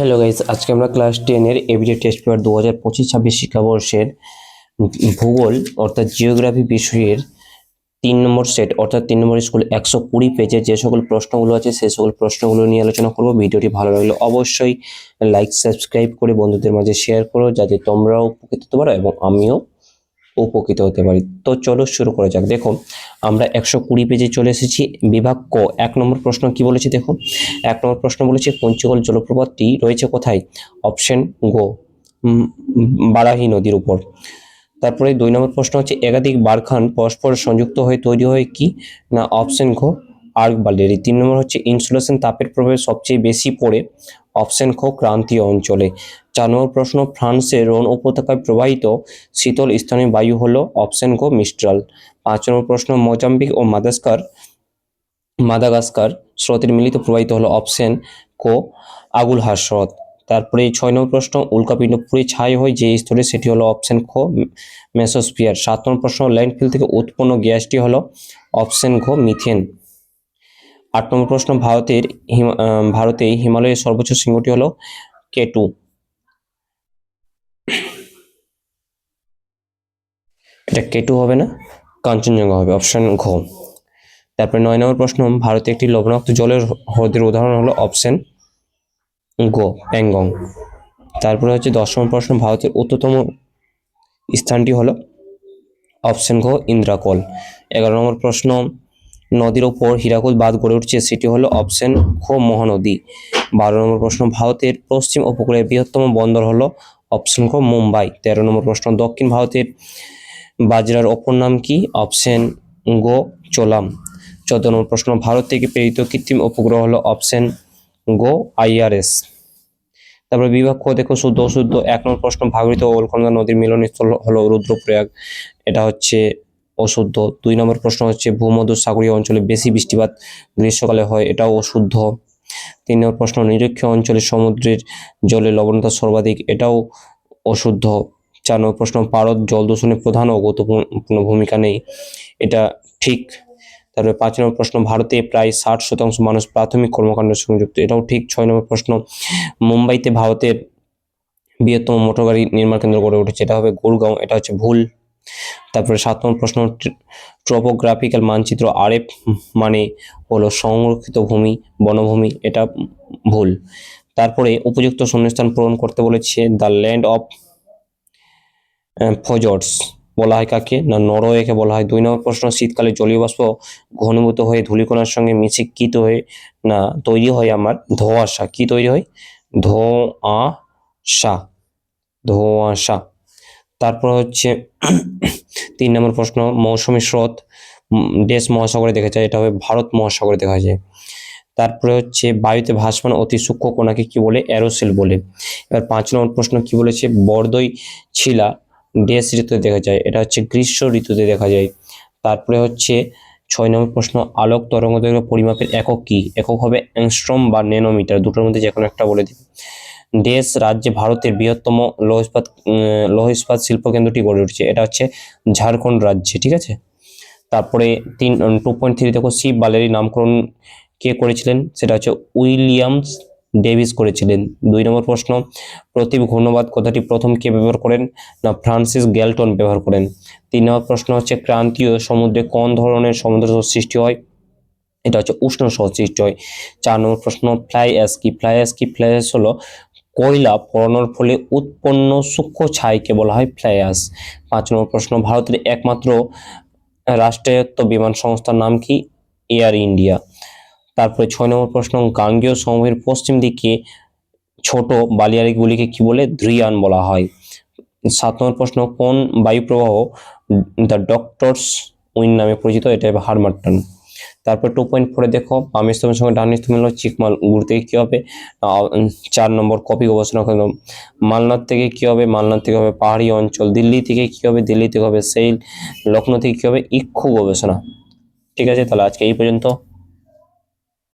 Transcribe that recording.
Hello guys, আজকে আমরা class 10 এর এভরিডে টেস্ট পেপার 2025-26 শিক্ষাবর্ষের ভূগোল অর্থাৎ জিওগ্রাফি বিষয়ের 3 নম্বর সেট অর্থাৎ 3 নম্বর স্কুল 120 পেজে যে সকল প্রশ্নগুলো আছে সেই সকল প্রশ্নগুলো নিয়ে আলোচনা করব। ভিডিওটি ভালো লাগলে অবশ্যই লাইক সাবস্ক্রাইব করে বন্ধুদের মাঝে শেয়ার করো যাতে তোমরাও উপকৃত হতে পারো এবং আমিও উপকৃত হতে পারি। তো চলো শুরু করা যাক। দেখো আমরা 120 পেজে চলে এসেছি। বিভাগ ক 1 নম্বর প্রশ্ন কি বলেছে দেখো। 1 নম্বর প্রশ্ন বলেছে পঞ্চগড় জলপ্রপাতটি রয়েছে কোথায়? অপশন গো বারাহি নদীর উপর। তারপরে 2 নম্বর প্রশ্ন হচ্ছে একাধিক বারখান পরস্পর সংযুক্ত হয়ে তৈরি হয় কি? না অপশন ঘ আর্ক বা লেরি। 3 নম্বর হচ্ছে ইনসুলেশন তাপের প্রভাবে সবচেয়ে বেশি পড়ে। অপশন খ ক্রান্তীয় অঞ্চলে। 4 নম্বর প্রশ্ন ফ্রান্সের রোন উপত্যকায় প্রবাহিত শীতল স্থানীয় বায়ু হলো অপশন খ মিস্ট্রাল। 5 নম্বর প্রশ্ন মোজাম্বিক ও মাদাগাস্কার স্রোতের মিলিত প্রবাহিত হলো অপশন ক আগুলহার স্রোত। তারপরে 6 নম্বর প্রশ্ন উল্কাপিণ্ড পুড়ে ছাই হয় যে স্তরে সেটি হলো অপশন খ মেসোস্ফিয়ার। 7 নম্বর প্রশ্ন ল্যান্ডফিল থেকে উৎপন্ন গ্যাসটি হলো অপশন ঘ মিথেন। 8 নম্বর প্রশ্ন ভারতে হিমালয়ের সর্বোচ্চ শৃঙ্গটি হলো K2। এটা K2 হবে না, কাঞ্চনজঙ্ঘা হবে, অপশন ঘ। তারপরে 9 নম্বর প্রশ্ন ভারতে একটি লবণাক্ত জলের হ্রদের উদাহরণ হলো অপশন গ প্যাংগং। তারপরে হচ্ছে 10 নম্বর প্রশ্ন ভারতের উচ্চতম স্থানটি হলো অপশন ঘ ইন্দ্রাকল। 11 নম্বর প্রশ্ন নদীর ওপর হীরাকুদ বাঁধ গড়ে উঠছে সেটি হলো অপশন খ মহানদী। 12 নম্বর প্রশ্ন ভারতের পশ্চিম উপকূলের বৃহত্তম বন্দর হলো অপশন খ মুম্বাই। 13 নম্বর প্রশ্ন দক্ষিণ ভারতের বাজরার অপর নাম কি? অপশন গ চোলাম। 14 নম্বর প্রশ্ন ভারত থেকে প্রেরিত কৃত্রিম উপগ্রহ হলো অপশন গ IRS। তারপরে বিভাগ খ দেখো শুদ্ধ অশুদ্ধ। 1 নম্বর প্রশ্ন ভাগীরথী ও অলকনন্দা নদীর মিলনস্থল হলো রুদ্রপ্রয়াগ, এটা হচ্ছে অশুদ্ধ। 2 নম্বর প্রশ্ন হচ্ছে ভূমধ্যসাগরীয় অঞ্চলে বেশি বৃষ্টিপাত গ্রীষ্মকালে হয়, এটাও অশুদ্ধ। 3 নম্বর প্রশ্ন নিরক্ষীয় অঞ্চলে সমুদ্রের জলে লবণতা সর্বাধিক, এটাও অশুদ্ধ। 4 নম্বর প্রশ্ন ভারত জল দূষণে প্রধান ও গুরুত্বপূর্ণ ভূমিকা নেই, এটা ঠিক। তারপরে 5 নম্বর প্রশ্ন ভারতে প্রায় 60% মানুষ প্রাথমিক কর্মকাণ্ডের সঙ্গে যুক্ত, এটাও ঠিক। 6 নম্বর প্রশ্ন মুম্বাইতে ভারতের বৃহত্তম মোটর গাড়ি নির্মাণ কেন্দ্র গড়ে উঠেছে, এটা হবে গুরগাঁও, এটা হচ্ছে ভুল। তারপরে 7 নম্বর প্রশ্ন ট্রপোগ্রাফিক্যাল মানচিত্র RF মানে হলো সংরক্ষিত ভূমি বনভূমি, এটা ভুল। তারপরে উপযুক্ত শূন্যস্থান পূরণ করতে বলেছে। দ্য ল্যান্ড অফ ফজর্স বলা হয় কাকে? না নরওয়েকে বলা হয়। 2 নম্বর প্রশ্ন শীতকালে জলীয় বাষ্প ঘনীভূত হয়ে ধূলিকণার সঙ্গে মিশে কি তৈরি হয় আমার? ধোঁয়াশা। কি তৈরি হয়? ধোঁয়াশা। তারপর হচ্ছে 3 নম্বর প্রশ্ন মৌসুমী স্রোত দেশ মহাসাগরে দেখা যায়, এটা হবে ভারত মহাসাগরে দেখা যায়। তারপরে হচ্ছে বায়ুতে ভাসমান অতি সূক্ষ্ম কণাকে কি বলে? অ্যারোসেল বলে। এবার 5 নম্বর প্রশ্ন কি বলেছে? বরদই ছিলা দেশ ঋতুতে দেখা যায়, এটা হচ্ছে গ্রীষ্ম ঋতুতে দেখা যায়। তারপরে হচ্ছে 6 নম্বর প্রশ্ন আলোক তরঙ্গদৈর্ঘ্য পরিমাপের একক কি? একক হবে অ্যাংস্ট্রম বা ন্যানোমিটার, দুটোর মধ্যে যে কোনো একটা বলে দিন। দেশ রাজ্যে ভারতের বৃহত্তম লৌহ ইস্পাত শিল্প কেন্দ্রটি গড়ে উঠেছে, এটা হচ্ছে ঝাড়খণ্ড রাজ্যে, ঠিক আছে। তারপরে 2.3 দেখো শিপ বালেরই নামকরণ কে করেছিলেন? সেটা হচ্ছে উইলিয়ামস ডেভিস করেছিলেন। 2 নম্বর প্রশ্ন প্রতীপ ঘূর্ণবাদ কথাটি প্রথম কে ব্যবহার করেন? না ফ্রান্সিস গ্যালটন ব্যবহার করেন। 3 নম্বর প্রশ্ন হচ্ছে ক্রান্তীয় সমুদ্রে কোন ধরনের সমুদ্র সৃষ্টি হয়? এটা হচ্ছে উষ্ণ স্রোত সৃষ্টি হয়। 4 নম্বর প্রশ্ন ফ্লাই অ্যাশ কি? ফ্লাই অ্যাশ হলো কয়লা পোড়ানোর ফলে উৎপন্ন সূক্ষ্ম ছাইকে বলা হয় ফ্লাই অ্যাশ। 5 নম্বর প্রশ্ন ভারতের একমাত্র রাষ্ট্রায়ত্ত বিমান সংস্থার নাম কি? Air India. তারপরে 6 নম্বর প্রশ্ন গাঙ্গেয় সমভূমির পশ্চিম দিকে ছোট বালিয়াড়িগুলিকে কি বলে? ধ্রিয়ান বলা হয়। 7 নম্বর প্রশ্ন কোন বায়ুপ্রবাহ দ্য ডক্টরস উইন্ড নামে পরিচিত? এটা হবে হারমাট্টন। তারপর 2.4 দেখো বাম স্তম্ভের সঙ্গে ডান স্তম্ভ হলো চিকমালুর থেকে কি হবে? 4 নম্বর কপি গবেষণা কেন্দ্র। মালনাথ থেকে কি হবে? মালনাথ থেকে হবে পাহাড়ি অঞ্চল। দিল্লি থেকে কি হবে? দিল্লি থেকে হবে সেইল। লখনৌ থেকে কি হবে? ইক্ষু গবেষণা। ঠিক আছে, তাহলে আজকে এই পর্যন্ত।